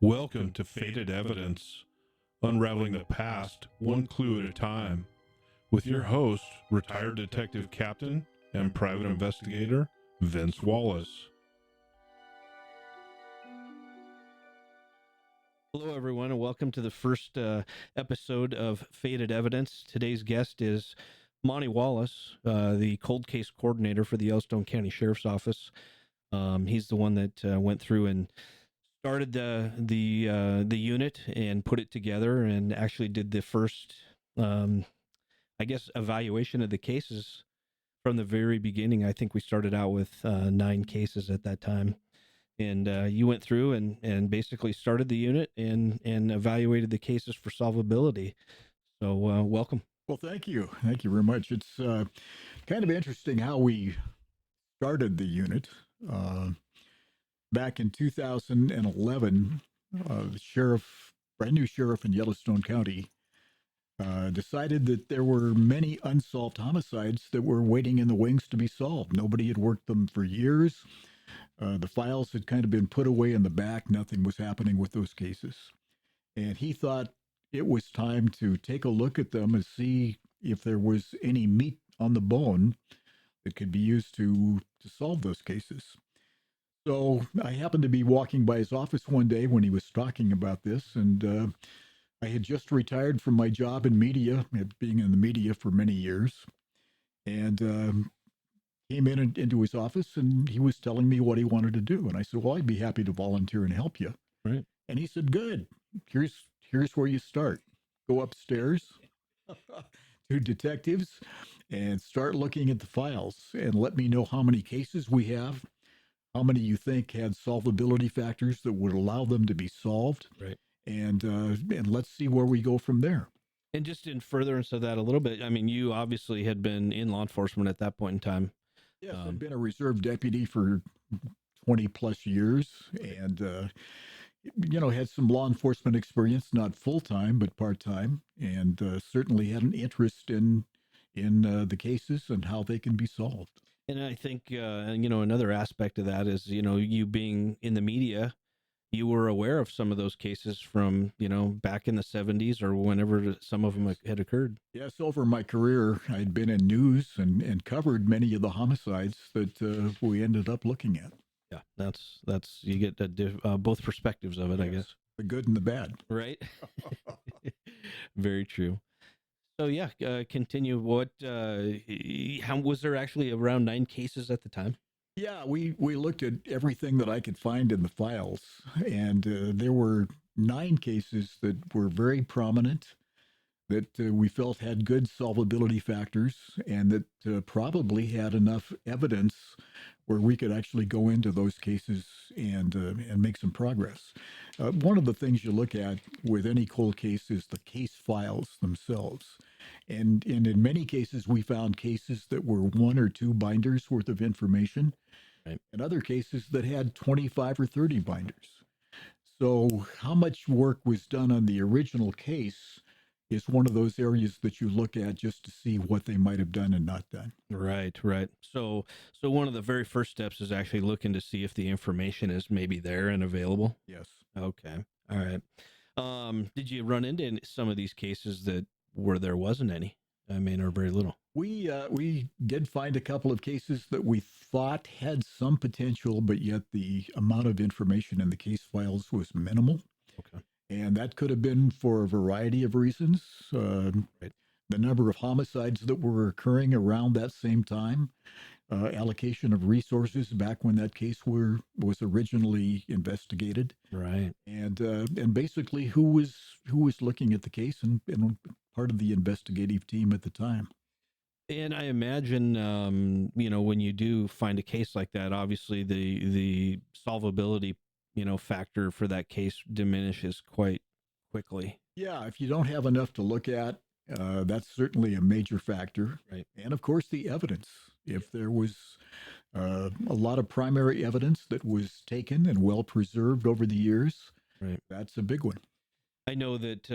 Welcome to Fated Evidence, unraveling the past one clue at a time, with your host, retired detective captain and private investigator, Vince Wallace. Hello, everyone, and welcome to the first episode of Fated Evidence. Today's guest is Monty Wallace, the cold case coordinator for the Yellowstone County Sheriff's Office. He's the one that went through and started the unit and put it together, and actually did the first, evaluation of the cases from the very beginning. I think we started out with 9 cases at that time. And you went through and basically started the unit and evaluated the cases for solvability. So welcome. Well, thank you. Thank you very much. It's kind of interesting how we started the unit. Back in 2011, the brand new sheriff in Yellowstone County, decided that there were many unsolved homicides that were waiting in the wings to be solved. Nobody had worked them for years. The files had kind of been put away in the back. Nothing was happening with those cases. And he thought it was time to take a look at them and see if there was any meat on the bone that could be used to solve those cases. So I happened to be walking by his office one day when he was talking about this, and I had just retired from my job in media, being in the media for many years, and came into his office, and he was telling me what he wanted to do. And I said, well, I'd be happy to volunteer and help you. Right. And he said, good. Here's where you start. Go upstairs to detectives and start looking at the files and let me know how many cases we have, how many you think had solvability factors that would allow them to be solved. Right. And let's see where we go from there. And just in furtherance of that a little bit, I mean, you obviously had been in law enforcement at that point in time. Yes, I've been a reserve deputy for 20 plus years, and had some law enforcement experience, not full time but part time, and certainly had an interest in the cases and how they can be solved. And I think another aspect of that is you being in the media, you were aware of some of those cases from back in the 70s or whenever some of them had occurred. Yes, over my career, I'd been in news and covered many of the homicides that we ended up looking at. Yeah, that's you get both perspectives of it, yes. I guess. The good and the bad. Right. Very true. So yeah, continue. What? How was there actually around 9 cases at the time? Yeah, we looked at everything that I could find in the files, and there were 9 cases that were very prominent, that we felt had good solvability factors, and that probably had enough evidence where we could actually go into those cases and make some progress. One of the things you look at with any cold case is the case files themselves. And in many cases, we found cases that were 1 or 2 binders worth of information, right, and other cases that had 25 or 30 binders. So how much work was done on the original case is one of those areas that you look at just to see what they might have done and not done. Right. So one of the very first steps is actually looking to see if the information is maybe there and available. Yes. Okay. All right. Did you run into some of these cases that where there wasn't any? I mean, or very little? We did find a couple of cases that we thought had some potential, but yet the amount of information in the case files was minimal. Okay. And that could have been for a variety of reasons. Right. The number of homicides that were occurring around that same time, allocation of resources back when that case was originally investigated, right, and basically who was looking at the case and part of the investigative team at the time. And I imagine, when you do find a case like that, obviously the solvability factor for that case diminishes quite quickly. Yeah, if you don't have enough to look at, that's certainly a major factor. Right. And of course, the evidence. If there was a lot of primary evidence that was taken and well preserved over the years, right, that's a big one. I know that,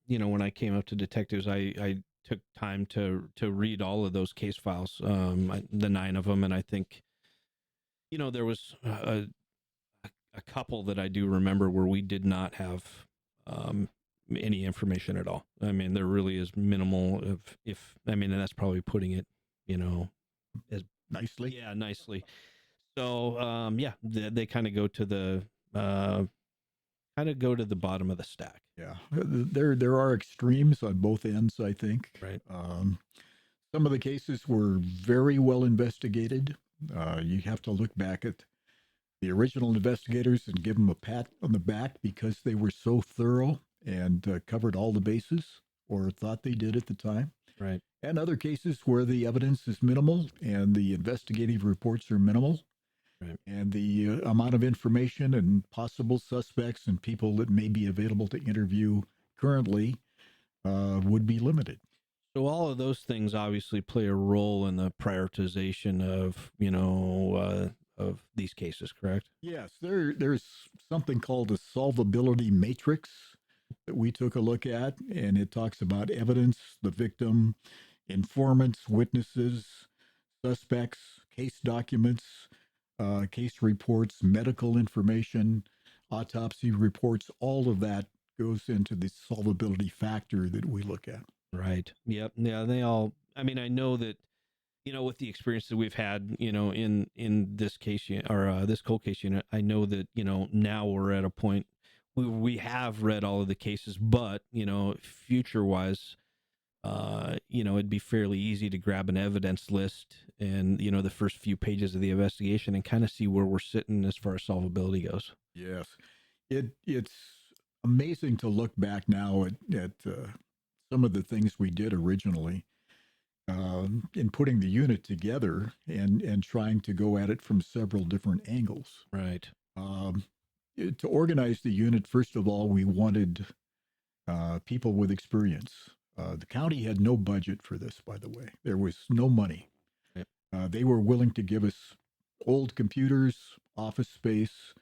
when I came up to detectives, I took time to read all of those case files, the 9 of them. And I think, there was a couple that I do remember where we did not have any information at all. I mean, there really is minimal and that's probably putting it, as nicely. Yeah, nicely. So, they kind of go to the bottom of the stack. Yeah, there are extremes on both ends, I think. Right. Some of the cases were very well investigated. You have to look back at the original investigators and give them a pat on the back because they were so thorough and covered all the bases, or thought they did at the time. Right. And other cases where the evidence is minimal and the investigative reports are minimal. Right. And the amount of information and possible suspects and people that may be available to interview currently would be limited. So all of those things obviously play a role in the prioritization of these cases, correct? Yes, there's something called a solvability matrix that we took a look at, and it talks about evidence, the victim, informants, witnesses, suspects, case documents, case reports, medical information, autopsy reports. All of that goes into the solvability factor that we look at. Right. Yep. Yeah. They all. I mean, I know that, with the experience that we've had, in this case or this cold case unit, I know that now we're at a point we have read all of the cases, but future wise, it'd be fairly easy to grab an evidence list and, the first few pages of the investigation and kind of see where we're sitting as far as solvability goes. Yes. It's amazing to look back now at some of the things we did originally in putting the unit together and trying to go at it from several different angles. Right. To organize the unit, first of all, we wanted people with experience. The county had no budget for this, by the way. There was no money. Right. They were willing to give us old computers, office space,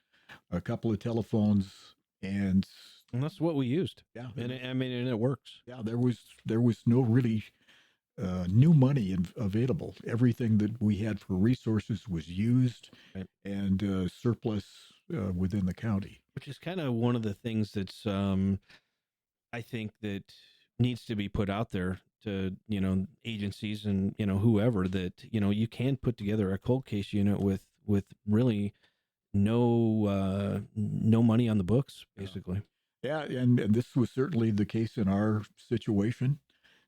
a couple of telephones, and that's what we used. Yeah, and it works. Yeah, there was no really new money available. Everything that we had for resources was used, right, and surplus within the county. Which is kind of one of the things that's I think that needs to be put out there to agencies and whoever, that you can put together a cold case unit with really no money on the books, basically. Yeah, and this was certainly the case in our situation.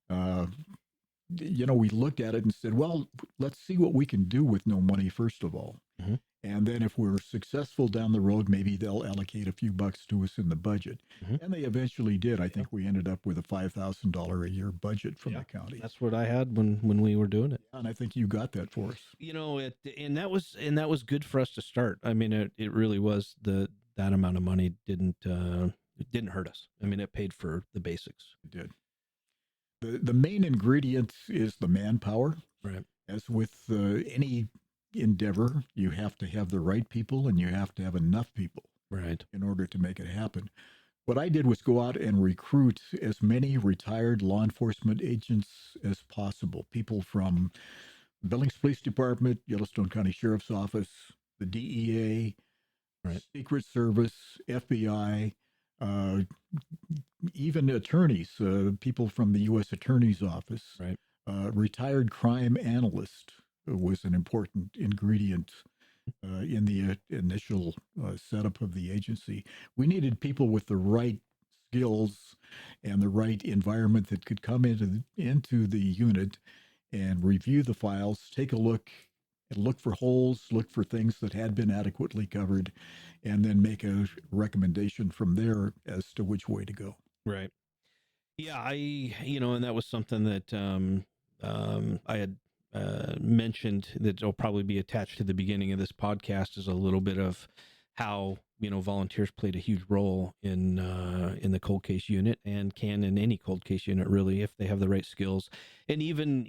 We looked at it and said, well, let's see what we can do with no money, first of all. Mm-hmm. And then if we're successful down the road, maybe they'll allocate a few bucks to us in the budget. Mm-hmm. And they eventually did. I think we ended up with a $5,000 a year budget from the county. That's what I had when we were doing it. Yeah, and I think you got that for us. And that was good for us to start. I mean, it really was. That amount of money didn't hurt us. I mean, it paid for the basics. It did. The main ingredient is the manpower. Right. As with any endeavor, you have to have the right people and you have to have enough people. Right. In order to make it happen. What I did was go out and recruit as many retired law enforcement agents as possible. People from Billings Police Department, Yellowstone County Sheriff's Office, the DEA, right, Secret Service, FBI, even attorneys, people from the U.S. Attorney's Office, right. Retired crime analyst was an important ingredient in the initial setup of the agency. We needed people with the right skills and the right environment that could come into the unit and review the files, take a look, and look for holes, look for things that had been adequately covered, and then make a recommendation from there as to which way to go. Right. Yeah, and that was something that I had mentioned that will probably be attached to the beginning of this podcast, is a little bit of how volunteers played a huge role in the cold case unit, and can in any cold case unit, really, if they have the right skills. And even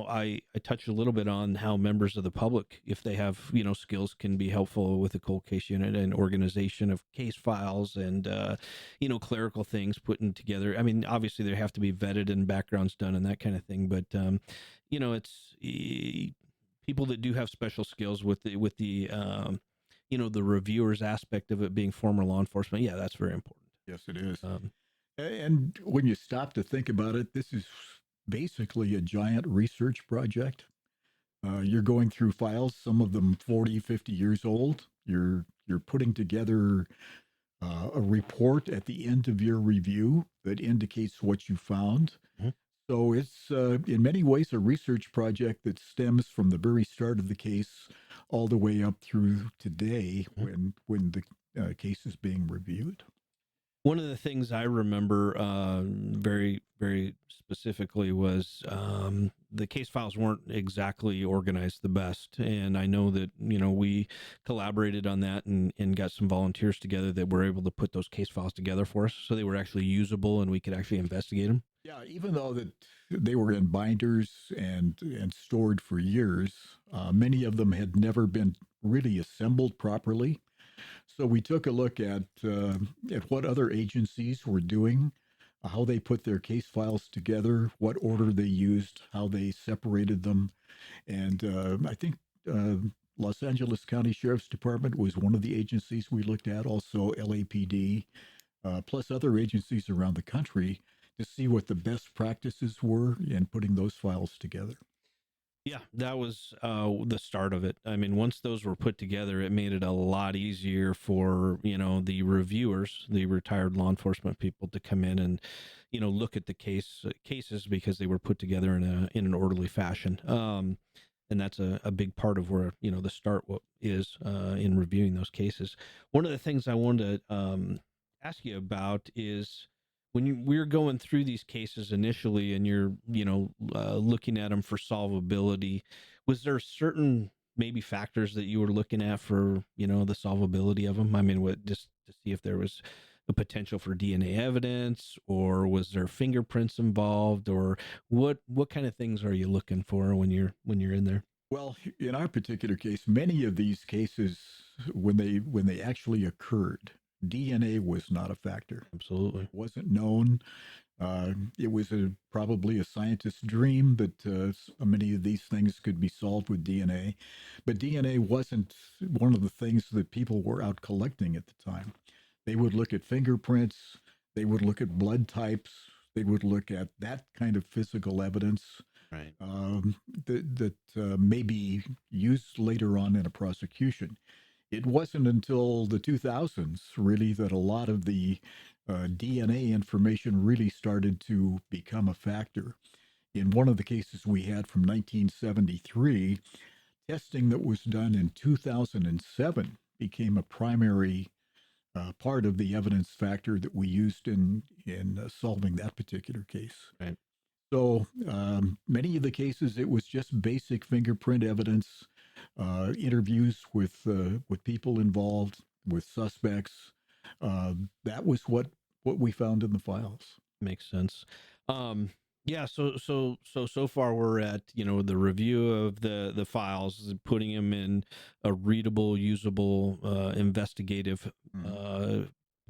I touched a little bit on how members of the public, if they have skills, can be helpful with the cold case unit and organization of case files and clerical things putting together. I mean, obviously there have to be vetted and backgrounds done and that kind of thing, but it's people that do have special skills with the the reviewers aspect of it being former law enforcement, yeah, that's very important. Yes, it is. Um, And when you stop to think about it, this is basically a giant research project. You're going through files, some of them 40, 50 years old. You're putting together a report at the end of your review that indicates what you found. Mhm. So it's in many ways a research project that stems from the very start of the case all the way up through today when the case is being reviewed. One of the things I remember very, very specifically was the case files weren't exactly organized the best. And I know that, we collaborated on that and got some volunteers together that were able to put those case files together for us so they were actually usable and we could actually investigate them. Yeah, even though that they were in binders and stored for years, many of them had never been really assembled properly. So we took a look at what other agencies were doing, how they put their case files together, what order they used, how they separated them, and I think Los Angeles County Sheriff's Department was one of the agencies we looked at. Also LAPD, plus other agencies around the country to see what the best practices were in putting those files together. Yeah, that was the start of it. I mean, once those were put together, it made it a lot easier for, the reviewers, the retired law enforcement people to come in and, look at the cases because they were put together in an orderly fashion. And that's a big part of where, the start is in reviewing those cases. One of the things I wanted to ask you about is when we're going through these cases initially and you're, looking at them for solvability, was there certain maybe factors that you were looking at for, the solvability of them? I mean, just to see if there was a potential for DNA evidence, or was there fingerprints involved, or what kind of things are you looking for when you're in there? Well, in our particular case, many of these cases, when they actually occurred, DNA was not a factor. Absolutely. It wasn't known. It was probably a scientist's dream that many of these things could be solved with DNA, but DNA wasn't one of the things that people were out collecting at the time. They would look at fingerprints. They would look at blood types. They would look at that kind of physical evidence Right. that may be used later on in a prosecution. It wasn't until the 2000s, really, that a lot of the DNA information really started to become a factor. In one of the cases we had from 1973, testing that was done in 2007 became a primary part of the evidence factor that we used in solving that particular case. Right. So many of the cases, it was just basic fingerprint evidence, interviews with people involved, with suspects. That was what we found in the files. Makes sense. Yeah. So far we're at, the review of the files, putting them in a readable, usable, investigative,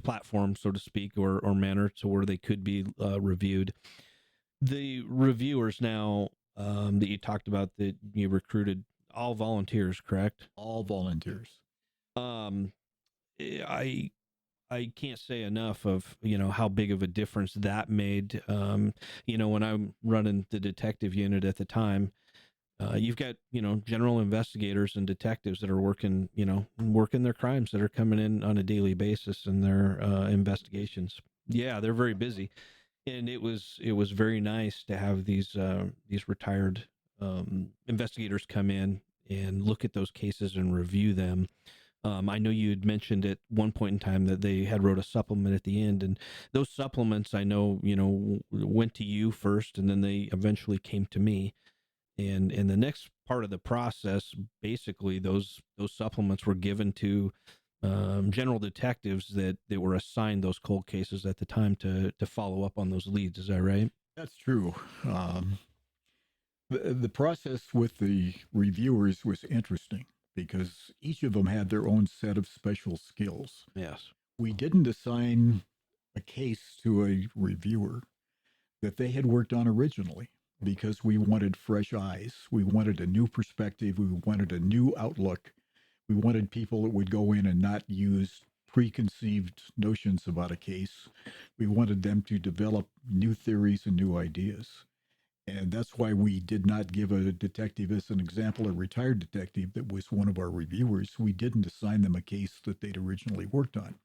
platform, so to speak, or manner to where they could be reviewed. The reviewers now, that you talked about, that you recruited, all volunteers, correct? All volunteers. Um, I can't say enough of, how big of a difference that made. When I'm running the detective unit at the time, you've got, general investigators and detectives that are working their crimes, that are coming in on a daily basis in their investigations. Yeah, they're very busy. And it was very nice to have these retired investigators come in and look at those cases and review them. I know you had mentioned at one point in time that they had wrote a supplement at the end, and those supplements, I know, went to you first, and then they eventually came to me. And in the next part of the process, basically those supplements were given to general detectives that were assigned those cold cases at the time to follow up on those leads. Is that right? That's true. The process with the reviewers was interesting because each of them had their own set of special skills. Yes. We didn't assign a case to a reviewer that they had worked on originally because we wanted fresh eyes. We wanted a new perspective. We wanted a new outlook We wanted people that would go in and not use preconceived notions about a case. We wanted them to develop new theories and new ideas. And that's why we did not give a detective as an example, a retired detective that was one of our reviewers. We didn't assign them a case that they'd originally worked on.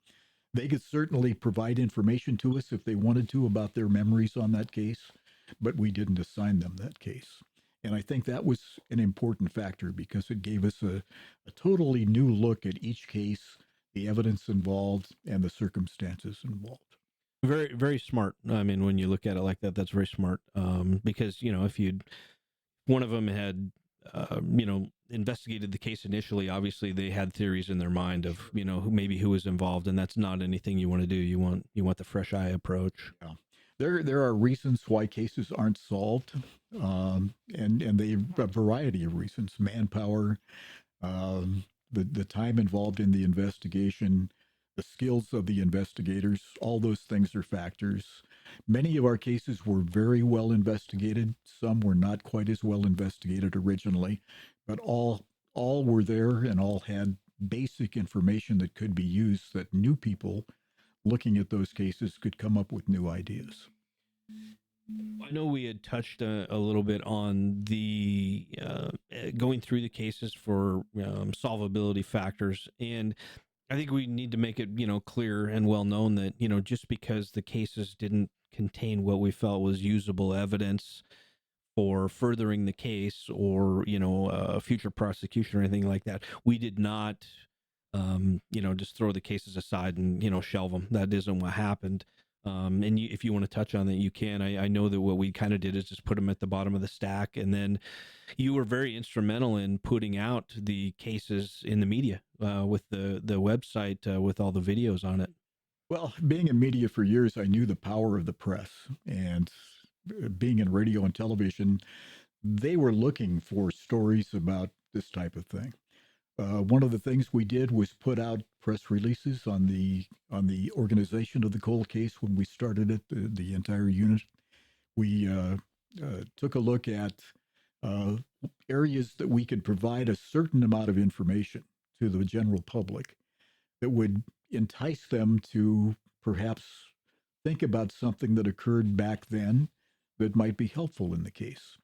They could certainly provide information to us if they wanted to about their memories on that case, but we didn't assign them that case. And I think that was an important factor because it gave us a totally new look at each case, the evidence involved, and the circumstances involved. Very, very smart. I mean, when you look at it like that, that's very smart. Because, if one of them had, investigated the case initially, obviously they had theories in their mind of, who was involved, and that's not anything you want to do. You want the fresh eye approach. Yeah. There are reasons why cases aren't solved, and they a variety of reasons: manpower, the time involved in the investigation, the skills of the investigators. All those things are factors. Many of our cases were very well investigated. Some were not quite as well investigated originally, but all were there and all had basic information that could be used that new people looking at those cases could come up with new ideas. I know we had touched a little bit on the going through the cases for solvability factors, and I think we need to make it clear and well known that just because the cases didn't contain what we felt was usable evidence for furthering the case or future prosecution or anything like that, we did not just throw the cases aside and shelve them. That isn't what happened. And if you want to touch on that, you can. I know that what we kind of did is just put them at the bottom of the stack, and then you were very instrumental in putting out the cases in the media with the website with all the videos on it. Well, being in media for years, I knew the power of the press, and being in radio and television, they were looking for stories about this type of thing. One of the things we did was put out press releases on the organization of the cold case when we started it, the entire unit. We took a look at areas that we could provide a certain amount of information to the general public that would entice them to perhaps think about something that occurred back then that might be helpful in the case.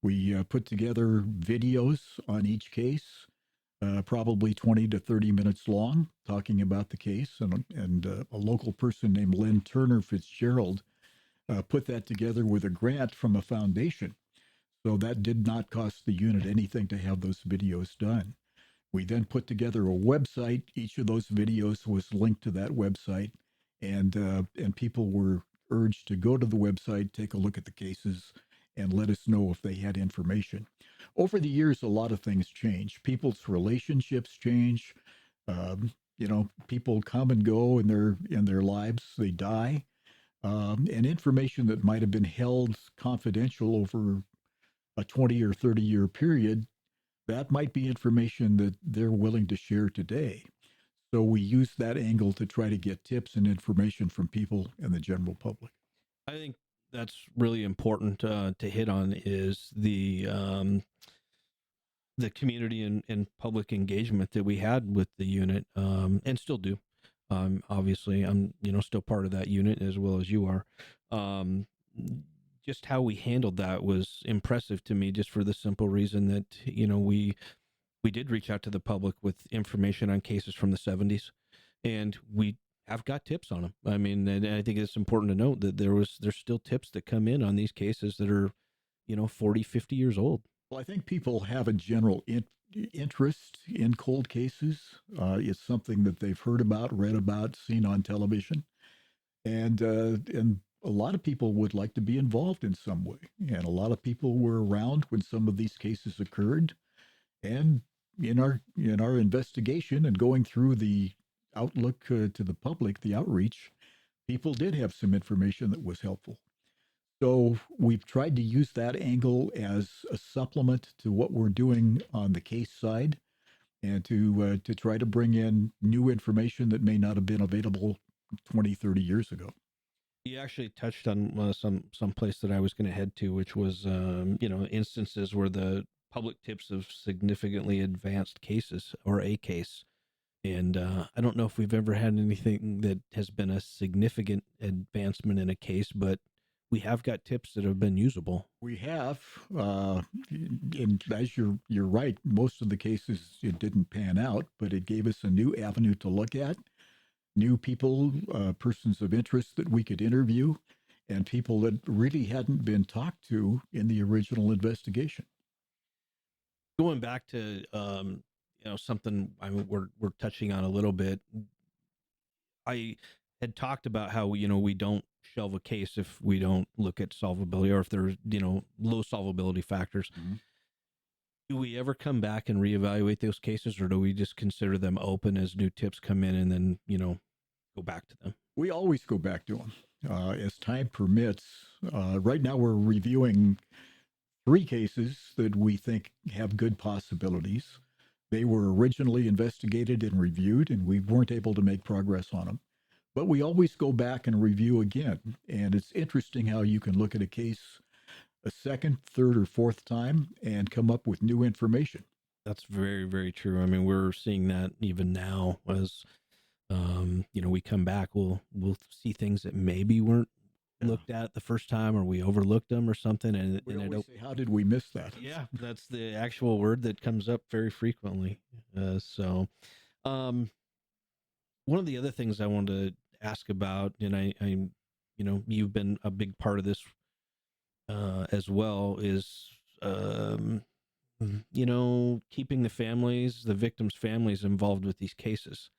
We put together videos on each case, probably 20 to 30 minutes long, talking about the case. And a local person named Lynn Turner Fitzgerald put that together with a grant from a foundation. So that did not cost the unit anything to have those videos done. We then put together a website. Each of those videos was linked to that website, and people were urged to go to the website, take a look at the cases, and let us know if they had information. Over the years, a lot of things change. People's relationships change. People come and go in their lives. They die, and information that might have been held confidential over a 20 or 30-year period, that might be information that they're willing to share today. So we use that angle to try to get tips and information from people and the general public. I think that's really important to hit on is the community and public engagement that we had with the unit, and still do. Obviously, I'm still part of that unit as well as you are. Just how we handled that was impressive to me, just for the simple reason that we did reach out to the public with information on cases from the 70s, and we have got tips on them. I mean, and I think it's important to note that there's still tips that come in on these cases that are 40, 50 years old. Well, I think people have a general interest in cold cases. It's something that they've heard about, read about, seen on television, and a lot of people would like to be involved in some way. And a lot of people were around when some of these cases occurred. And in our investigation and going through the outlook to the public, the outreach, people did have some information that was helpful. So we've tried to use that angle as a supplement to what we're doing on the case side, and to try to bring in new information that may not have been available 20, 30 years ago. You actually touched on some place that I was going to head to, which was instances where the public tips of significantly advanced cases or a case. And I don't know if we've ever had anything that has been a significant advancement in a case, but we have got tips that have been usable. We have, and as you're right, most of the cases it didn't pan out, but it gave us a new avenue to look at, new people, persons of interest that we could interview, and people that really hadn't been talked to in the original investigation. Going back to something we're touching on a little bit. I had talked about how we don't shelve a case if we don't look at solvability or if there's low solvability factors. Mm-hmm. Do we ever come back and reevaluate those cases, or do we just consider them open as new tips come in and then go back to them? We always go back to them as time permits. Right now we're reviewing 3 cases that we think have good possibilities. They were originally investigated and reviewed, and we weren't able to make progress on them. But we always go back and review again. And it's interesting how you can look at a case a second, third, or fourth time and come up with new information. That's very, very true. I mean, we're seeing that even now as, we come back, we'll see things that maybe weren't looked at the first time, or we overlooked them or something. And we always say, how did we miss that? Yeah, that's the actual word that comes up very frequently. One of the other things I wanted to ask about, and I you've been a big part of this as well, is keeping the victims' families involved with these cases.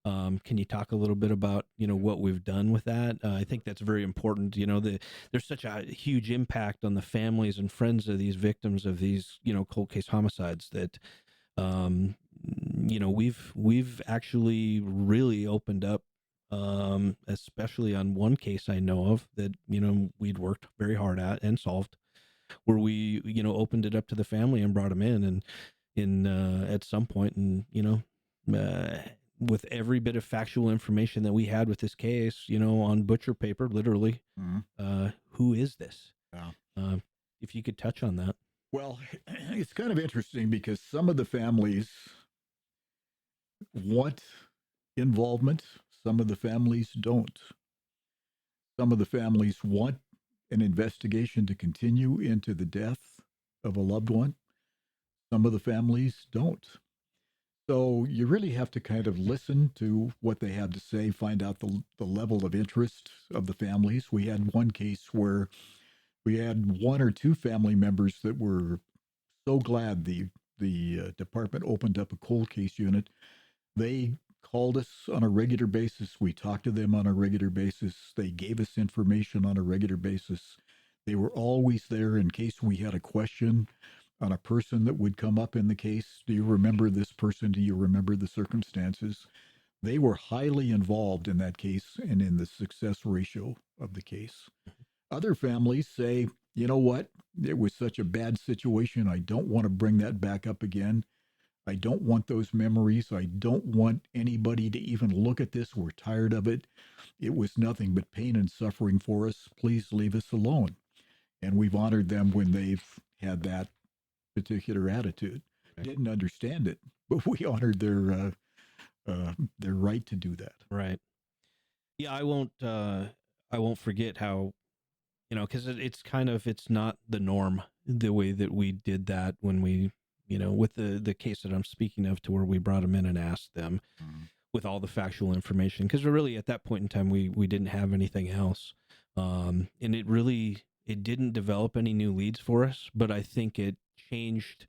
Can you talk a little bit about, what we've done with that? I think that's very important. There's such a huge impact on the families and friends of these victims of these, cold case homicides that, we've actually really opened up, especially on one case I know of that, we'd worked very hard at and solved, where we, opened it up to the family and brought them in at some point, and, with every bit of factual information that we had with this case, on butcher paper, literally, who is this? Yeah. If you could touch on that. Well, it's kind of interesting because some of the families want involvement. Some of the families don't. Some of the families want an investigation to continue into the death of a loved one. Some of the families don't. So you really have to kind of listen to what they have to say, find out the level of interest of the families. We had one case where we had 1 or 2 family members that were so glad the department opened up a cold case unit. They called us on a regular basis. We talked to them on a regular basis. They gave us information on a regular basis. They were always there in case we had a question on a person that would come up in the case. Do you remember this person? Do you remember the circumstances? They were highly involved in that case and in the success ratio of the case. Other families say, you know what? It was such a bad situation. I don't want to bring that back up again. I don't want those memories. I don't want anybody to even look at this. We're tired of it. It was nothing but pain and suffering for us. Please leave us alone. And we've honored them when they've had that particular attitude. Right. Didn't understand it, but we honored their right to do that. Right. Yeah, I won't forget how, because it's not the norm the way that we did that when we, with the case that I'm speaking of, to where we brought them in and asked them with all the factual information, because really at that point in time we didn't have anything else, and it didn't develop any new leads for us, but I think it changed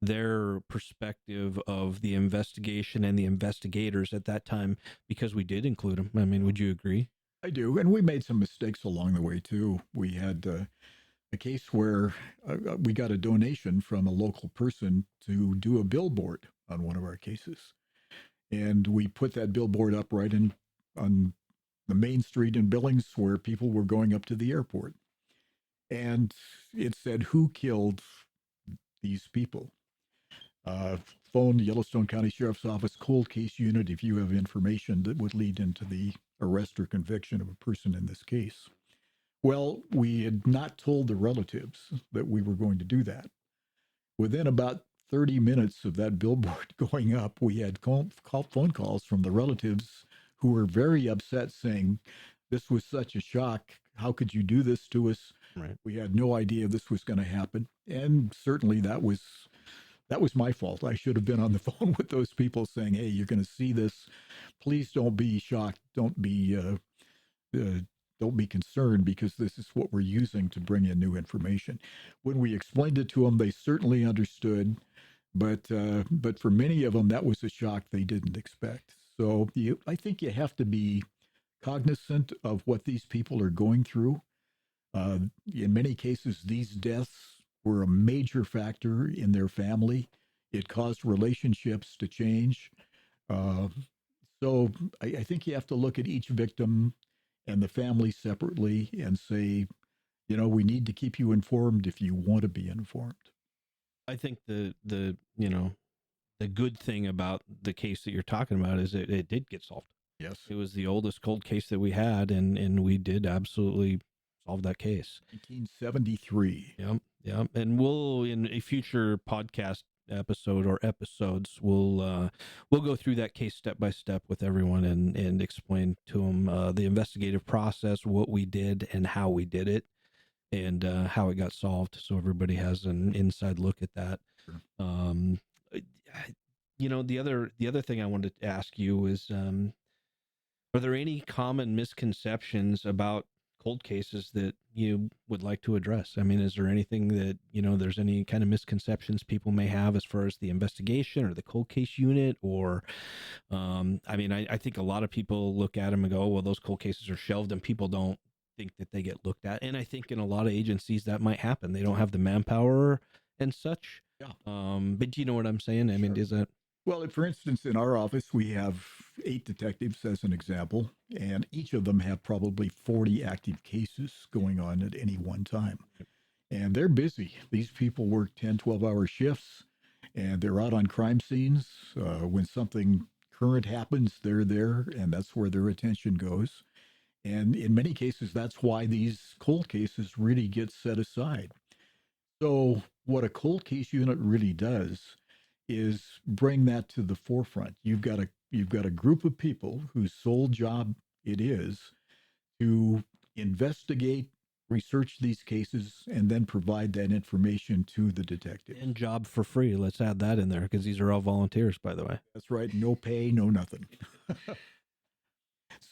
their perspective of the investigation and the investigators at that time, because we did include them. I mean, would you agree? I do. And we made some mistakes along the way too. We had a case where we got a donation from a local person to do a billboard on one of our cases. And we put that billboard up right on the main street in Billings where people were going up to the airport. And it said, who killed these people? Phone the Yellowstone County Sheriff's Office cold case unit if you have information that would lead into the arrest or conviction of a person in this case. Well, we had not told the relatives that we were going to do that. Within about 30 minutes of that billboard going up, we had phone calls from the relatives who were very upset, saying, "This was such a shock. How could you do this to us? Right. We had no idea this was going to happen." And certainly that was my fault. I should have been on the phone with those people saying, "Hey, you're going to see this. Please don't be shocked. Don't be concerned, because this is what we're using to bring in new information." When we explained it to them, they certainly understood, but for many of them, that was a shock they didn't expect. So I think you have to be cognizant of what these people are going through. In many cases, these deaths were a major factor in their family. It caused relationships to change. Uh, so I think you have to look at each victim and the family separately and say, we need to keep you informed if you want to be informed. I think the good thing about the case that you're talking about is it did get solved. Yes. It was the oldest cold case that we had, and we did absolutely solve that case. 1973. Yep. And we'll, in a future podcast episode or episodes, we'll go through that case step by step with everyone and explain to them the investigative process, what we did and how we did it, and how it got solved, so everybody has an inside look at that. Sure. The other thing I wanted to ask you is, are there any common misconceptions about cold cases that you would like to address? I mean, is there anything that, there's any kind of misconceptions people may have as far as the investigation or the cold case unit? Or, I think a lot of people look at them and go, oh, well, those cold cases are shelved, and people don't think that they get looked at. And I think in a lot of agencies that might happen. They don't have the manpower and such. Yeah. But do you know what I'm saying? I mean, is that... Well, for instance, in our office, we have 8 detectives as an example, and each of them have probably 40 active cases going on at any one time. And they're busy. These people work 10, 12-hour shifts, and they're out on crime scenes. When something current happens, they're there, and that's where their attention goes. And in many cases, that's why these cold cases really get set aside. So what a cold case unit really does is bring that to the forefront. You've got a group of people whose sole job it is to investigate, research these cases, and then provide that information to the detective. And job for free. Let's add that in there, because these are all volunteers, by the way. That's right. No pay, no nothing.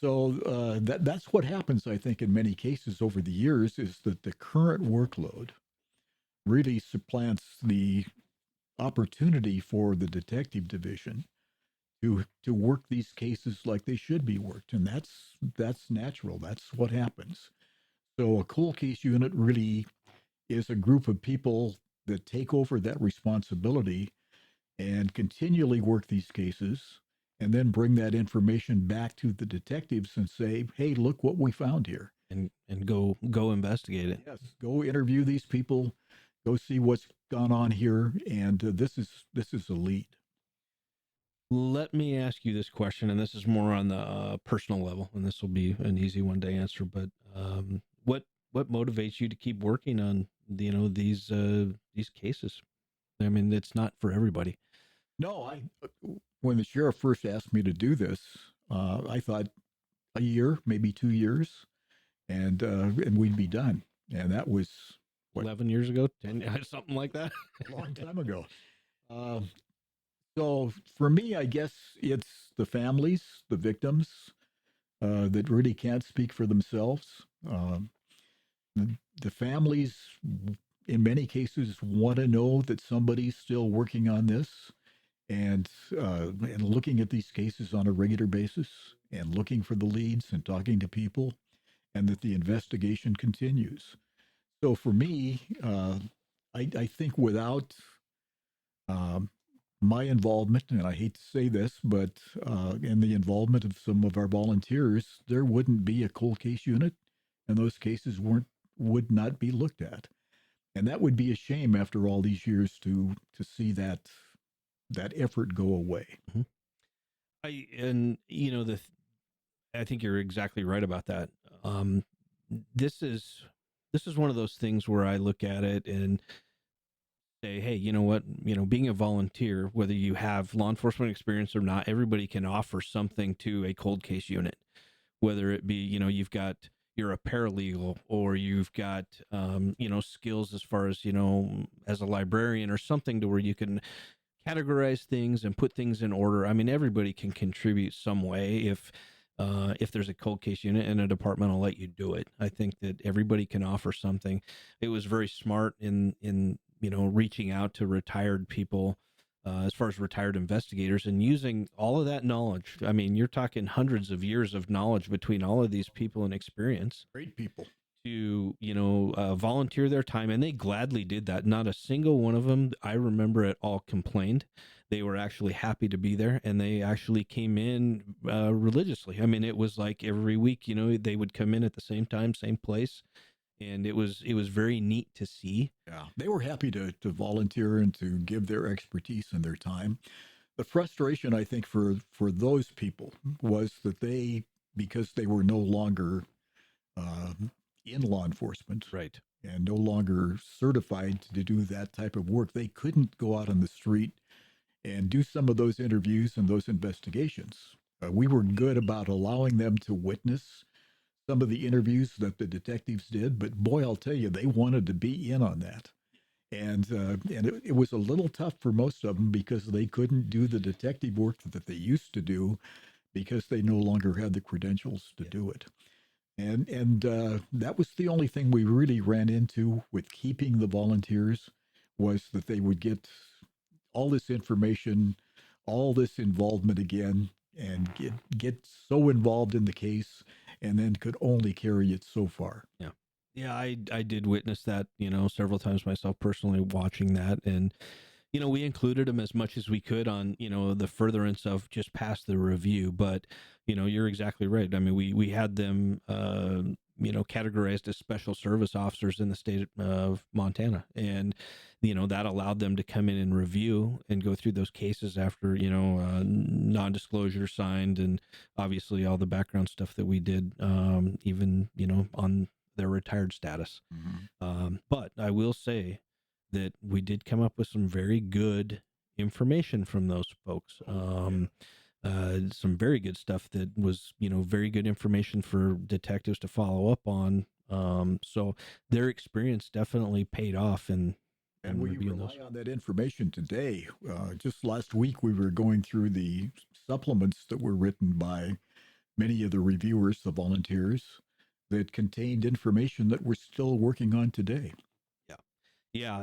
So that's what happens, I think, in many cases over the years, is that the current workload really supplants the opportunity for the detective division to work these cases like they should be worked. And that's natural. That's what happens. So a cold case unit really is a group of people that take over that responsibility and continually work these cases, and then bring that information back to the detectives and say, hey, look what we found here. And go investigate it. Yes, go interview these people, go see what's gone on here, and this is a lead. Let me ask you this question, and this is more on the personal level, and this will be an easy one to answer, but what motivates you to keep working on these cases? I mean, it's not for everybody. No, when the sheriff first asked me to do this, I thought a year, maybe 2 years, and we'd be done. And that was 11 years ago, 10, something like that. A long time ago. So for me, I guess it's the families, the victims, that really can't speak for themselves. The families, in many cases, want to know that somebody's still working on this, and looking at these cases on a regular basis, and looking for the leads and talking to people, and that the investigation continues. So for me, I think without my involvement, and I hate to say this, but in the involvement of some of our volunteers, there wouldn't be a cold case unit, and those cases would not be looked at. And that would be a shame after all these years to see that effort go away. Mm-hmm. I think you're exactly right about that. This is one of those things where I look at it, and say, hey, you know what, being a volunteer, whether you have law enforcement experience or not, everybody can offer something to a cold case unit, whether it be, you're a paralegal, or you've got, skills as far as, as a librarian or something, to where you can categorize things and put things in order. I mean, everybody can contribute some way if there's a cold case unit and a department will let you do it. I think that everybody can offer something. It was very smart in reaching out to retired people, as far as retired investigators, and using all of that knowledge. I mean, you're talking hundreds of years of knowledge between all of these people and experience. Great people. To volunteer their time, and they gladly did that. Not a single one of them, I remember, at all complained. They were actually happy to be there, and they actually came in religiously. I mean, it was like every week, they would come in at the same time, same place, and it was very neat to see. Yeah, they were happy to volunteer and to give their expertise and their time. The frustration, I think, for those people was that because they were no longer uh, in law enforcement, Right, and no longer certified to do that type of work, they couldn't go out on the street and do some of those interviews and those investigations. We were good about allowing them to witness some of the interviews that the detectives did, but boy, I'll tell you, they wanted to be in on that. And it was a little tough for most of them because they couldn't do the detective work that they used to do because they no longer had the credentials to do it. And that was the only thing we really ran into with keeping the volunteers, was that they would get all this information, all this involvement again, and get so involved in the case, and then could only carry it so far. Yeah, I did witness that, several times myself personally, watching that. And we included them as much as we could on, the furtherance of just past the review. But, you're exactly right. I mean, we had them, categorized as special service officers in the state of Montana. And, that allowed them to come in and review and go through those cases after, non-disclosure signed, and obviously all the background stuff that we did, even, on their retired status. But I will say that we did come up with some very good information from those folks. Some very good stuff that was, very good information for detectives to follow up on. So their experience definitely paid off. And we rely on that information today. Just last week, we were going through the supplements that were written by many of the reviewers, the volunteers, that contained information that we're still working on today. Yeah,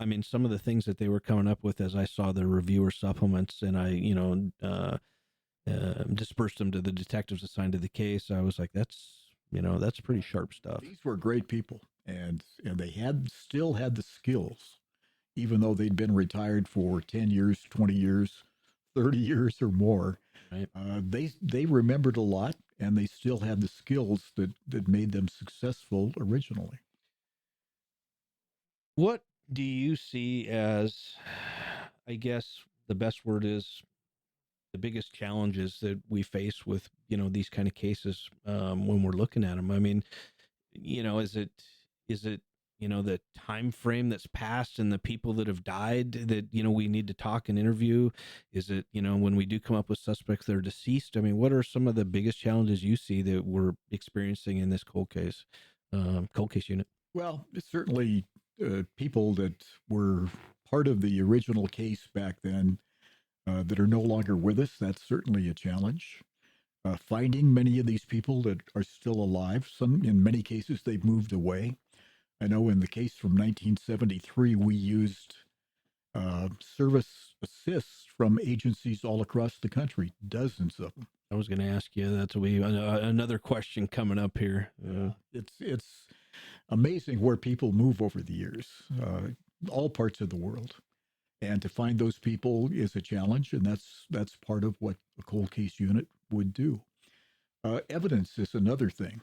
I mean, some of the things that they were coming up with, as I saw the reviewer supplements, and I, dispersed them to the detectives assigned to the case, I was like, that's pretty sharp stuff. These were great people, and they still had the skills, even though they'd been retired for 10 years, 20 years, 30 years or more. Right. They remembered a lot, and they still had the skills that made them successful originally. What do you see as, I guess the best word is, the biggest challenges that we face with, these kind of cases, when we're looking at them? I mean, is it, the time frame that's passed and the people that have died that, we need to talk and interview? Is it, when we do come up with suspects that are deceased? I mean, what are some of the biggest challenges you see that we're experiencing in this cold case unit? Well, it's certainly people that were part of the original case back then that are no longer with us. That's certainly a challenge. Finding many of these people that are still alive. In many cases, they've moved away. I know in the case from 1973, we used service assists from agencies all across the country, dozens of them. I was going to ask you, that's another question coming up here. It's amazing where people move over the years, all parts of the world. And to find those people is a challenge, and that's part of what a cold case unit would do. Evidence is another thing.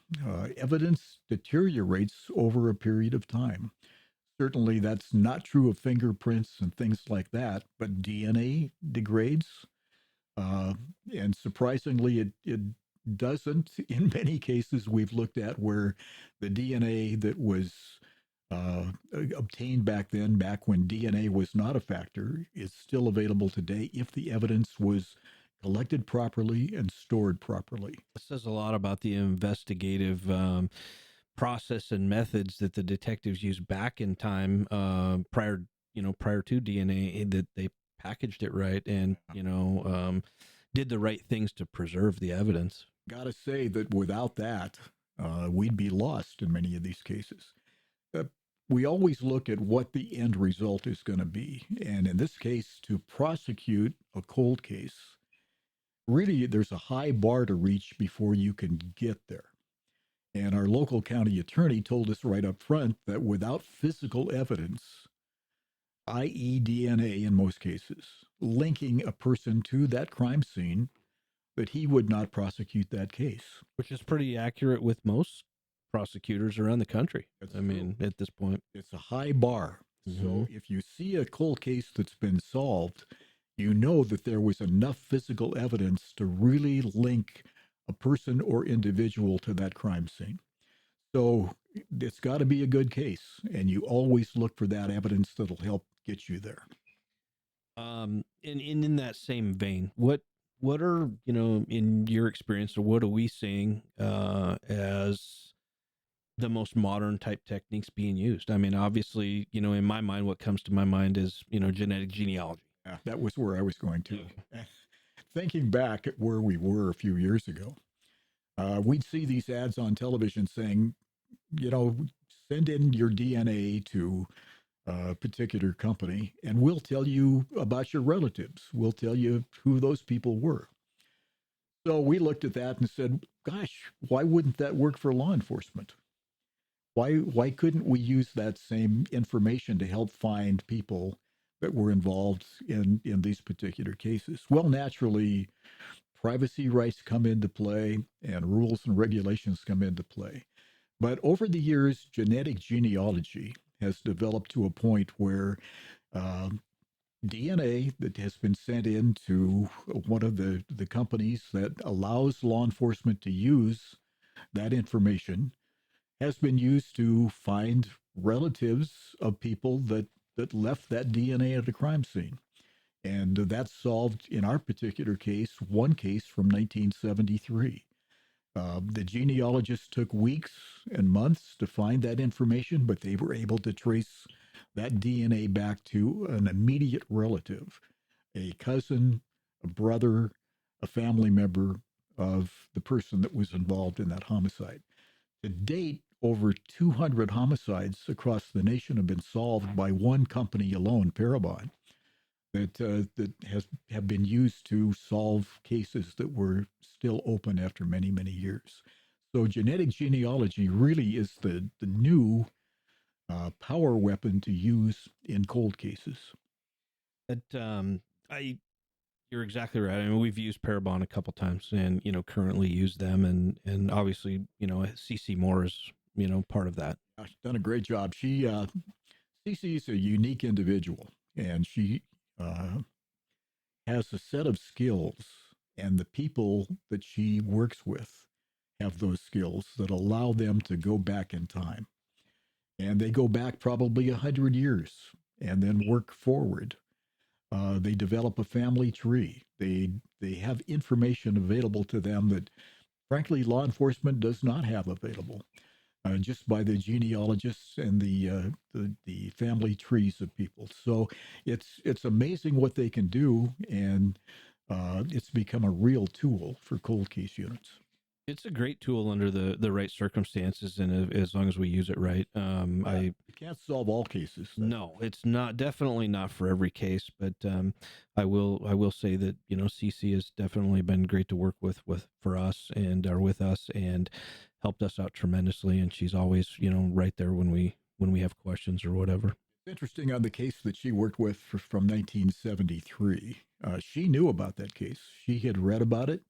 Evidence deteriorates over a period of time. Certainly, that's not true of fingerprints and things like that, but DNA degrades. And surprisingly, it doesn't in many cases we've looked at, where the DNA that was obtained back then, back when DNA was not a factor, is still available today if the evidence was collected properly and stored properly. It says a lot about the investigative process and methods that the detectives used back in time, prior to DNA, that they packaged it right and did the right things to preserve the evidence. Gotta say that without that, we'd be lost in many of these cases. Uh, we always look at what the end result is going to be. And in this case, to prosecute a cold case, really there's a high bar to reach before you can get there. And our local county attorney told us right up front that without physical evidence, i.e., DNA in most cases, linking a person to that crime scene, that he would not prosecute that case. Which is pretty accurate with most prosecutors around the country. That's I mean, at this point. It's a high bar. So if you see a cold case that's been solved, you know that there was enough physical evidence to really link a person or individual to that crime scene. So it's got to be a good case, and you always look for that evidence that'll help get you there. In that same vein, what are, in your experience, or what are we seeing as the most modern type techniques being used? I mean, obviously, in my mind, what comes to my mind is, genetic genealogy. Yeah, that was where I was going to. Thinking back at where we were a few years ago, we'd see these ads on television saying, send in your DNA to a particular company, and we'll tell you about your relatives. We'll tell you who those people were. So we looked at that and said, gosh, why wouldn't that work for law enforcement? Why couldn't we use that same information to help find people that were involved in these particular cases? Well, naturally, privacy rights come into play and rules and regulations come into play. But over the years, genetic genealogy has developed to a point where DNA that has been sent into one of the companies that allows law enforcement to use that information has been used to find relatives of people that left that DNA at a crime scene. And that's solved, in our particular case, one case from 1973. The genealogists took weeks and months to find that information, but they were able to trace that DNA back to an immediate relative, a cousin, a brother, a family member of the person that was involved in that homicide. To date, over 200 homicides across the nation have been solved by one company alone, Parabon, that have been used to solve cases that were still open after many, many years. So genetic genealogy really is the new power weapon to use in cold cases. You're exactly right. I mean, we've used Parabon a couple times, and currently use them, and obviously, CC Moore is part of that. She's done a great job. CC is a unique individual, and she has a set of skills, and the people that she works with have those skills that allow them to go back in time. And they go back probably 100 years and then work forward. They develop a family tree. They have information available to them that, frankly, law enforcement does not have available. Just by the genealogists and the family trees of people. So it's amazing what they can do, and it's become a real tool for cold case units. It's a great tool under the right circumstances, and as long as we use it right. You can't solve all cases. No, it's not, definitely not for every case, but I will say that CC has definitely been great to work with for us and are with us and helped us out tremendously, and she's always right there when we have questions or whatever. Interesting on the case that she worked with from 1973. She knew about that case. She had read about it.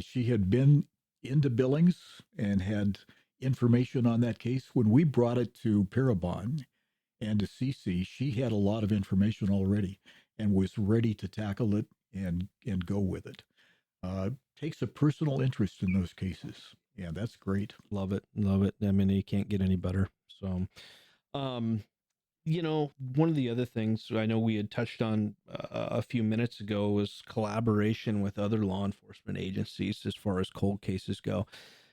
She had been into Billings and had information on that case. When we brought it to Parabon and to CC, she had a lot of information already and was ready to tackle it and go with it. Takes a personal interest in those cases. Yeah, that's great. Love it. I mean, you can't get any better. So, Um, one of the other things I know we had touched on a few minutes ago was collaboration with other law enforcement agencies as far as cold cases go.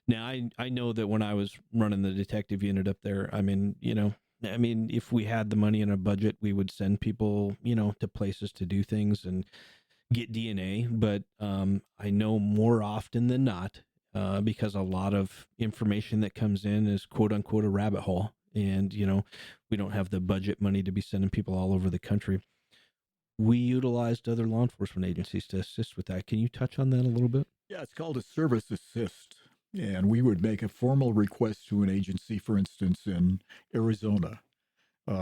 Now, I know that when I was running the detective unit up there, if we had the money in a budget, we would send people, to places to do things and get DNA. But I know more often than not, because a lot of information that comes in is quote unquote a rabbit hole. And, we don't have the budget money to be sending people all over the country. We utilized other law enforcement agencies to assist with that. Can you touch on that a little bit? Yeah, it's called a service assist. And we would make a formal request to an agency, for instance, in Arizona,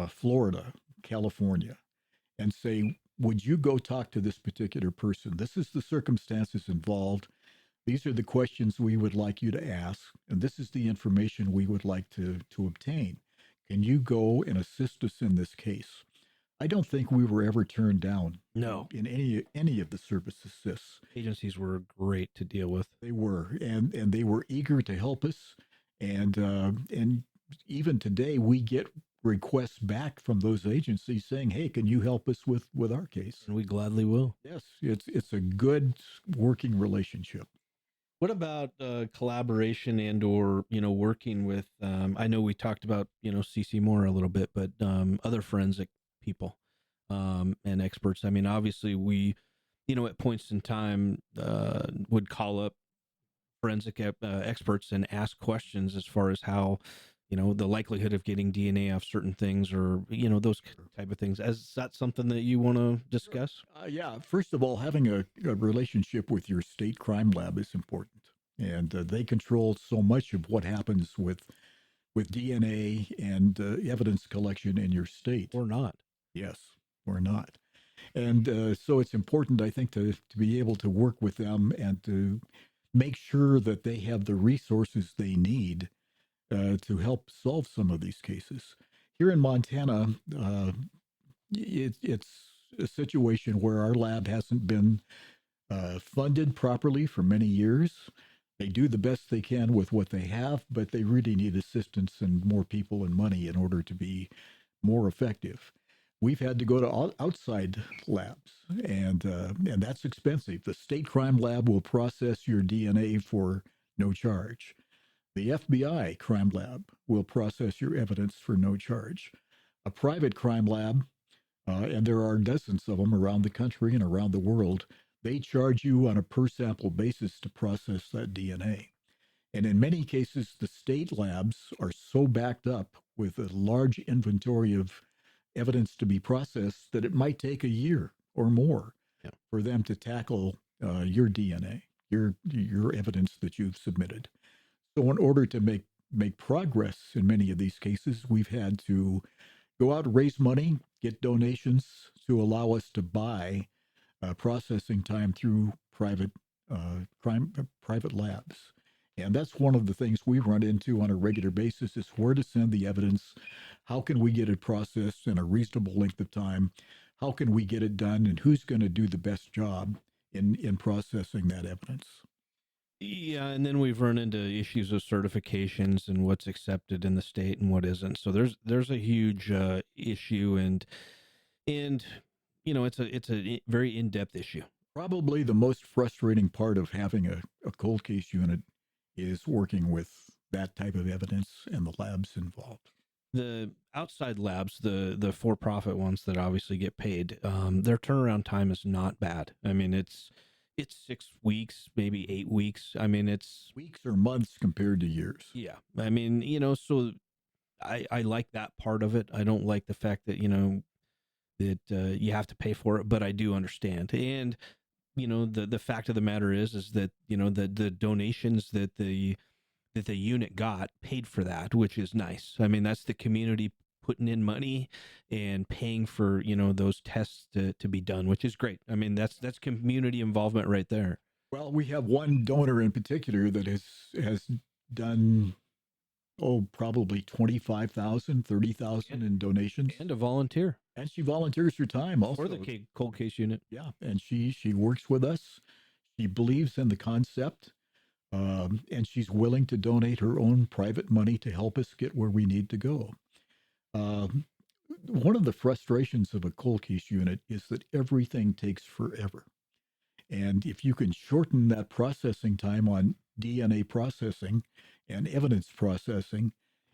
Florida, California, and say, would you go talk to this particular person? This is the circumstances involved. These are the questions we would like you to ask, and this is the information we would like to obtain. Can you go and assist us in this case? I don't think we were ever turned down. No. In any of the service assists. Agencies were great to deal with. They were, and they were eager to help us, and even today we get requests back from those agencies saying, "Hey, can you help us with our case?" And we gladly will. Yes, it's a good working relationship. What about collaboration and or working with? I know we talked about CC Moore a little bit, but other forensic people and experts. I mean, obviously we, at points in time would call up forensic experts and ask questions as far as how the likelihood of getting DNA off certain things or those type of things. Is that something that you want to discuss? Yeah, first of all, having a relationship with your state crime lab is important, and they control so much of what happens with DNA and evidence collection in your state. Or not. Yes, or not. And so it's important, I think, to be able to work with them and to make sure that they have the resources they need to help solve some of these cases. Here in Montana, it's a situation where our lab hasn't been funded properly for many years. They do the best they can with what they have, but they really need assistance and more people and money in order to be more effective. We've had to go to outside labs, and that's expensive. The state crime lab will process your DNA for no charge. The FBI crime lab will process your evidence for no charge. A private crime lab, and there are dozens of them around the country and around the world, they charge you on a per sample basis to process that DNA. And in many cases, the state labs are so backed up with a large inventory of evidence to be processed that it might take a year or more for them to tackle your DNA, your evidence that you've submitted. So in order to make progress in many of these cases, we've had to go out and raise money, get donations to allow us to buy processing time through private labs. And that's one of the things we run into on a regular basis is where to send the evidence. How can we get it processed in a reasonable length of time? How can we get it done? And who's going to do the best job in processing that evidence? Yeah, and then we've run into issues of certifications and what's accepted in the state and what isn't. So there's a huge issue, and it's a very in-depth issue. Probably the most frustrating part of having a cold case unit is working with that type of evidence and the labs involved. The outside labs, the for-profit ones that obviously get paid, their turnaround time is not bad. I mean, it's 6 weeks, maybe 8 weeks. I mean, it's weeks or months compared to years. Yeah. I mean, so I like that part of it. I don't like the fact that, that you have to pay for it, but I do understand. And, the fact of the matter is that, the donations that the unit got paid for that, which is nice. I mean, that's the community putting in money and paying for, those tests to be done, which is great. I mean, that's community involvement right there. Well, we have one donor in particular that has done, probably 25,000, 30,000 in donations. And a volunteer. And she volunteers her time also. For the cold case unit. Yeah, and she works with us. She believes in the concept. And she's willing to donate her own private money to help us get where we need to go. Um, One of the frustrations of a cold case unit is that everything takes forever. And if you can shorten that processing time on DNA processing and evidence processing,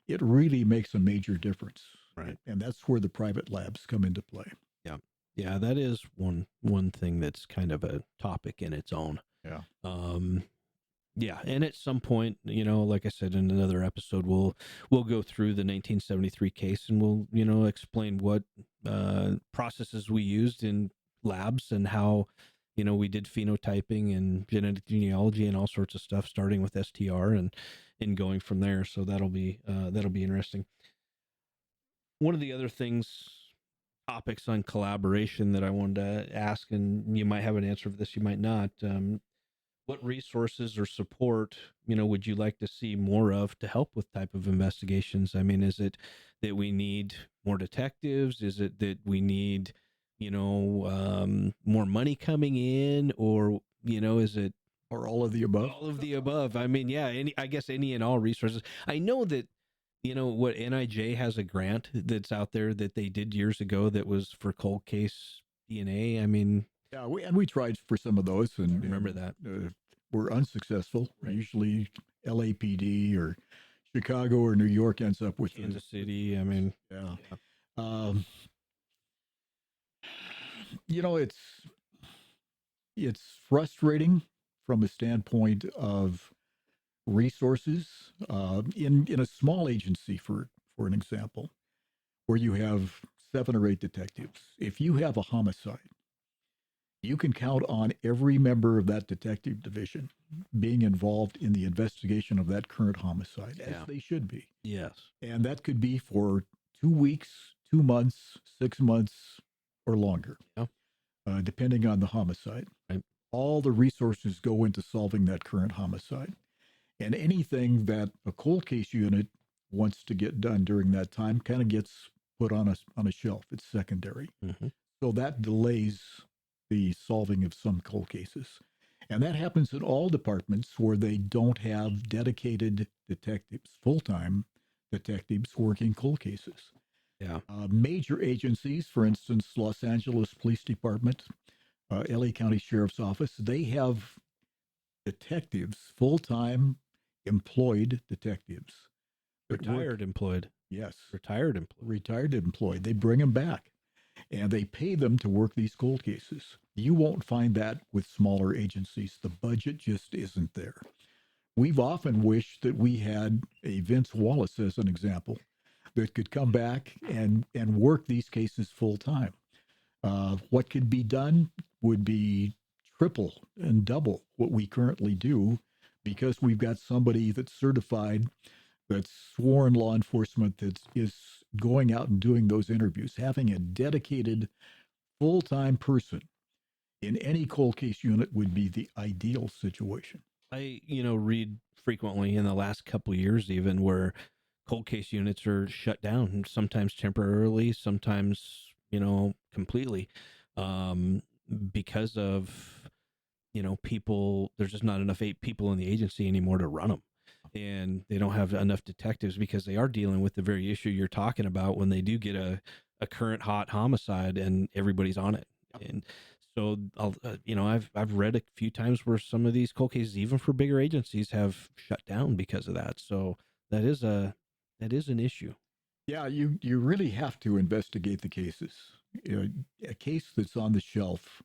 it really makes a major difference. Right. And that's where the private labs come into play. Yeah. Yeah, that is one thing that's kind of a topic in its own. Yeah. Yeah, and at some point, like I said in another episode, we'll go through the 1973 case and we'll explain what processes we used in labs and how we did phenotyping and genetic genealogy and all sorts of stuff, starting with STR and going from there. So that'll be interesting. One of the other topics on collaboration that I wanted to ask, and you might have an answer for this, you might not. What resources or support would you like to see more of to help with type of investigations? I mean, is it that we need more detectives? Is it that we need more money coming in, or is it Or all of the above? all of the above? I mean, yeah, I guess any and all resources. I know that what NIJ has a grant that's out there that they did years ago that was for cold case DNA. I mean, Yeah, we tried for some of those, and remember that. We're unsuccessful. Right. Usually, LAPD or Chicago or New York ends up with Kansas City. I mean, yeah. yeah. It's frustrating from a standpoint of resources in a small agency, for an example, where you have 7 or 8 detectives. If you have a homicide, you can count on every member of that detective division being involved in the investigation of that current homicide, as they should be. Yes. And that could be for 2 weeks, 2 months, 6 months, or longer, depending on the homicide. Right. All the resources go into solving that current homicide. And anything that a cold case unit wants to get done during that time kind of gets put on a shelf. It's secondary. Mm-hmm. So that delays the solving of some cold cases. And that happens in all departments where they don't have dedicated detectives, full-time detectives working cold cases. Yeah. Major agencies, for instance, Los Angeles Police Department, LA County Sheriff's Office, they have detectives, full-time employed detectives. Retired employed. Yes. Retired employed. Retired employed. They bring them back and they pay them to work these cold cases. You won't find that with smaller agencies. The budget just isn't there. We've often wished that we had a Vince Wallace, as an example, that could come back and work these cases full time. What could be done would be triple and double what we currently do, because we've got somebody that's certified, that's sworn law enforcement, that is going out and doing those interviews. Having a dedicated full-time person in any cold case unit would be the ideal situation. I read frequently in the last couple of years, even, where cold case units are shut down, sometimes temporarily, sometimes completely, because of people. There's just not enough people in the agency anymore to run them, and they don't have enough detectives because they are dealing with the very issue you're talking about when they do get a current hot homicide and everybody's on it. And so I've read a few times where some of these cold cases, even for bigger agencies, have shut down because of that. So that is an issue. Yeah, you really have to investigate the cases. A case that's on the shelf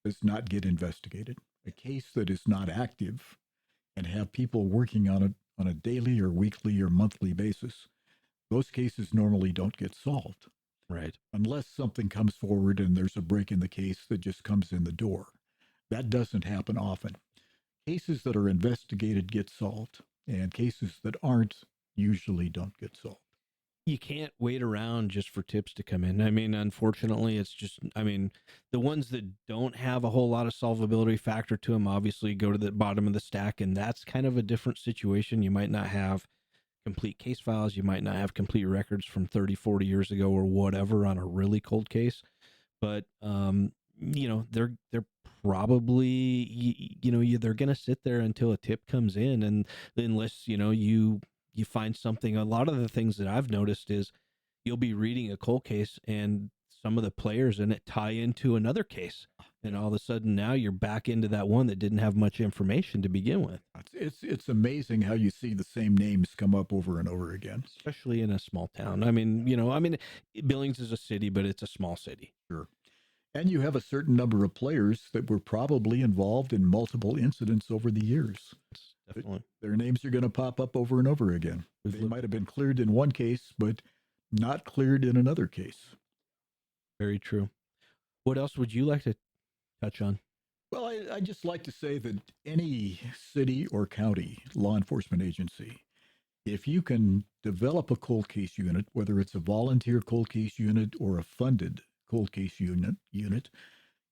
does not get investigated. A case that is not active and have people working on it on a daily or weekly or monthly basis, those cases normally don't get solved. Right. Unless something comes forward and there's a break in the case that just comes in the door. That doesn't happen often. Cases that are investigated get solved, and cases that aren't usually don't get solved. You can't wait around just for tips to come in. I mean, unfortunately, it's just, the ones that don't have a whole lot of solvability factor to them obviously go to the bottom of the stack, and that's kind of a different situation. You might not have complete case files. You might not have complete records from 30, 40 years ago or whatever on a really cold case, but, they're probably, they're going to sit there until a tip comes in. And unless, you find something. A lot of the things that I've noticed is you'll be reading a cold case and some of the players in it tie into another case. And all of a sudden now you're back into that one that didn't have much information to begin with. It's amazing how you see the same names come up over and over again. Especially in a small town. Billings is a city, but it's a small city. Sure. And you have a certain number of players that were probably involved in multiple incidents over the years. Definitely. Their names are going to pop up over and over again. They might have been cleared in one case, but not cleared in another case. Very true. What else would you like to touch on? Well, I just like to say that any city or county law enforcement agency, if you can develop a cold case unit, whether it's a volunteer cold case unit or a funded cold case unit,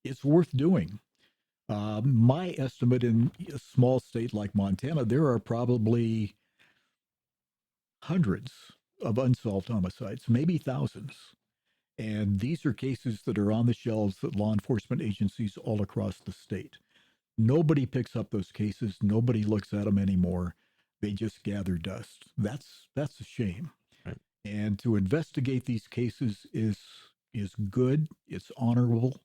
it's worth doing. My estimate, in a small state like Montana, there are probably hundreds of unsolved homicides, maybe thousands. And these are cases that are on the shelves at law enforcement agencies all across the state. Nobody picks up those cases. Nobody looks at them anymore. They just gather dust. That's a shame. Right. And to investigate these cases is good. It's honorable,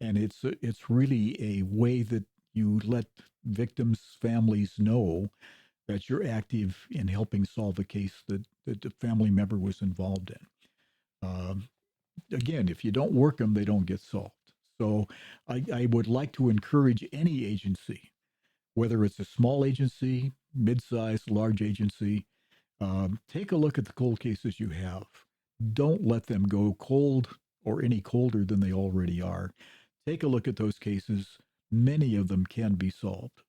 and it's really a way that you let victims' families know that you're active in helping solve a case that the family member was involved in. Again, if you don't work them, they don't get solved. So I would like to encourage any agency, whether it's a small agency, mid-sized, large agency, take a look at the cold cases you have. Don't let them go cold or any colder than they already are. Take a look at those cases. Many of them can be solved.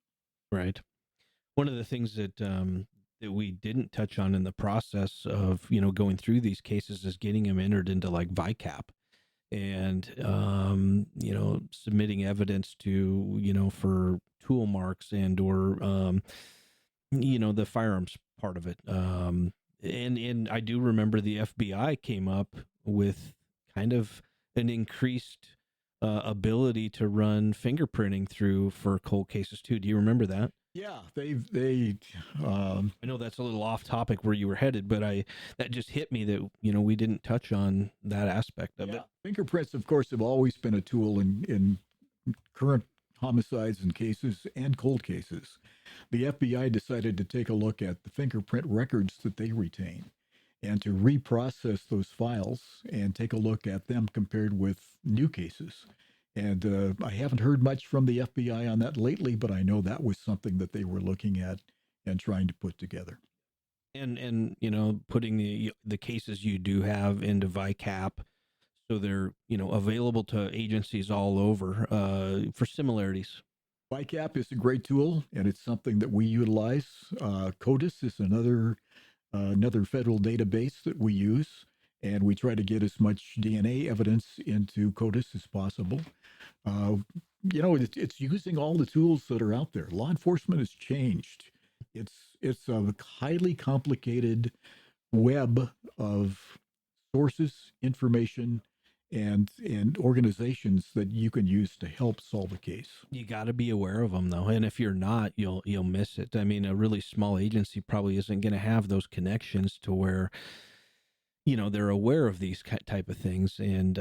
Right. One of the things that we didn't touch on in the process of, going through these cases is getting them entered into like VICAP and, submitting evidence to, for tool marks and, or, the firearms part of it. And I do remember the FBI came up with kind of an increased ability to run fingerprinting through for cold cases too. Do you remember that? Yeah, I know that's a little off topic where you were headed, but that just hit me that, we didn't touch on that aspect of it. Fingerprints, of course, have always been a tool in current homicides and cases and cold cases. The FBI decided to take a look at the fingerprint records that they retain and to reprocess those files and take a look at them compared with new cases. And I haven't heard much from the FBI on that lately, but I know that was something that they were looking at and trying to put together. And putting the cases you do have into VICAP, so they're available to agencies all over for similarities. VICAP is a great tool, and it's something that we utilize. CODIS is another federal database that we use, and we try to get as much DNA evidence into CODIS as possible. It's using all the tools that are out there. Law enforcement has changed. It's a highly complicated web of sources, information, and organizations that you can use to help solve a case. You got to be aware of them though, and if you're not, you'll miss it. I mean, a really small agency probably isn't going to have those connections to where they're aware of these type of things, and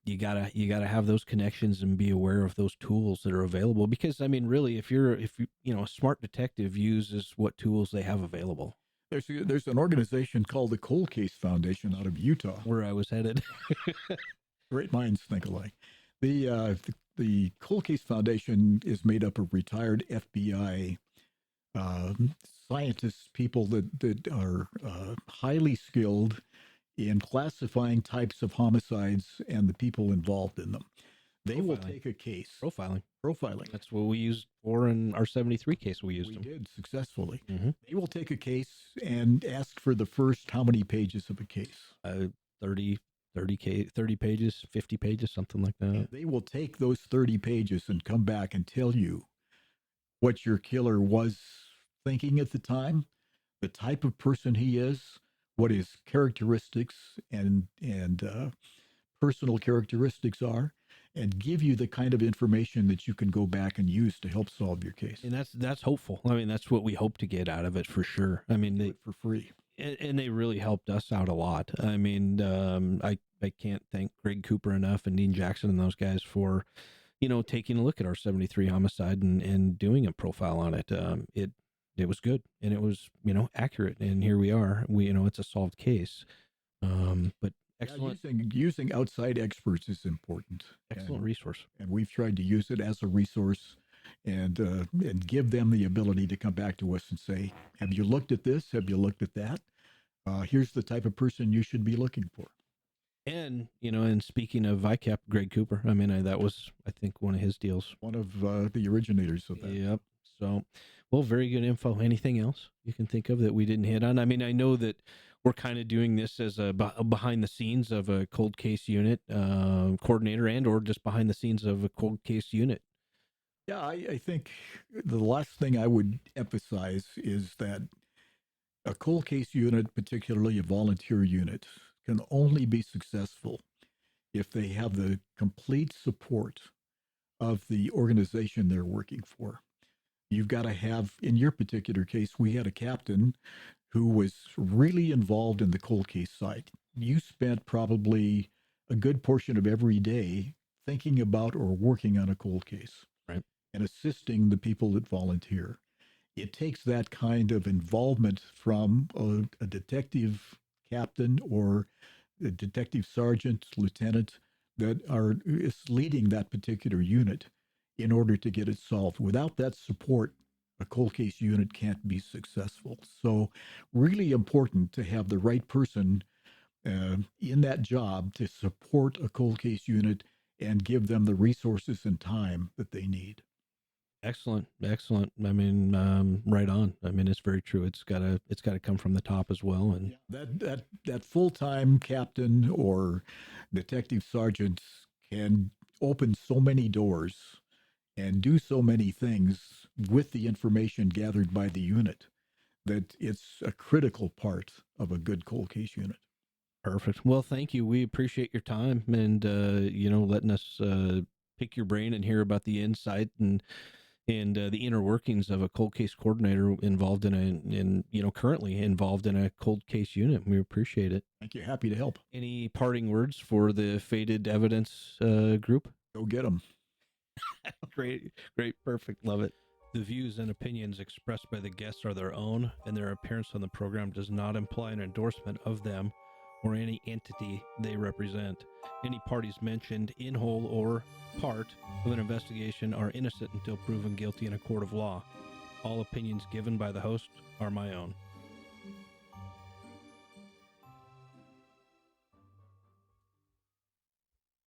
you gotta have those connections and be aware of those tools that are available. Because I mean, really, if you a smart detective uses what tools they have available. There's an organization called the Cold Case Foundation out of Utah, where I was headed. Great minds think alike. The Cold Case Foundation is made up of retired FBI scientists, people that are highly skilled in classifying types of homicides and the people involved in them. They will take a case. Profiling. That's what we used for in our 73 case. We did successfully. Mm-hmm. They will take a case and ask for the first how many pages of a case? 30 pages, 50 pages, something like that. And they will take those 30 pages and come back and tell you what your killer was thinking at the time, the type of person he is, what his characteristics and personal characteristics are, and give you the kind of information that you can go back and use to help solve your case. And that's hopeful. I mean, that's what we hope to get out of it for sure. I mean, for free. and they really helped us out a lot. I mean, I can't thank Greg Cooper enough and Dean Jackson and those guys for, taking a look at our 73 homicide and doing a profile on it. It was good, and it was, accurate. And here we are. It's a solved case. But excellent. Yeah, using outside experts is important. Excellent resource. And we've tried to use it as a resource and give them the ability to come back to us and say, have you looked at this? Have you looked at that? Here's the type of person you should be looking for. And, and speaking of VICAP, Greg Cooper, I mean, that was, I think, one of his deals. One of the originators of that. Yep. So, well, very good info. Anything else you can think of that we didn't hit on? I mean, I know that we're kind of doing this as a behind the scenes of a cold case unit coordinator or just behind the scenes of a cold case unit. Yeah, I think the last thing I would emphasize is that a cold case unit, particularly a volunteer unit, can only be successful if they have the complete support of the organization they're working for. You've got to have, in your particular case, we had a captain who was really involved in the cold case side. You spent probably a good portion of every day thinking about or working on a cold case, right, and assisting the people that volunteer. It takes that kind of involvement from a detective captain or a detective sergeant, lieutenant that is leading that particular unit in order to get it solved. Without that support, a cold case unit can't be successful. So really important to have the right person in that job to support a cold case unit and give them the resources and time that they need. Excellent. I mean, right on. I mean, it's very true. It's gotta come from the top as well. And that full-time captain or detective sergeant can open so many doors and do so many things with the information gathered by the unit that it's a critical part of a good cold case unit. Perfect. Well, thank you. We appreciate your time and letting us pick your brain and hear about the insight and the inner workings of a cold case coordinator involved currently involved in a cold case unit. We appreciate it. Thank you. Happy to help. Any parting words for the Faded Evidence group? Go get them. Great, perfect. Love it. The views and opinions expressed by the guests are their own, and their appearance on the program does not imply an endorsement of them or any entity they represent. Any parties mentioned in whole or part of an investigation are innocent until proven guilty in a court of law. All opinions given by the host are my own.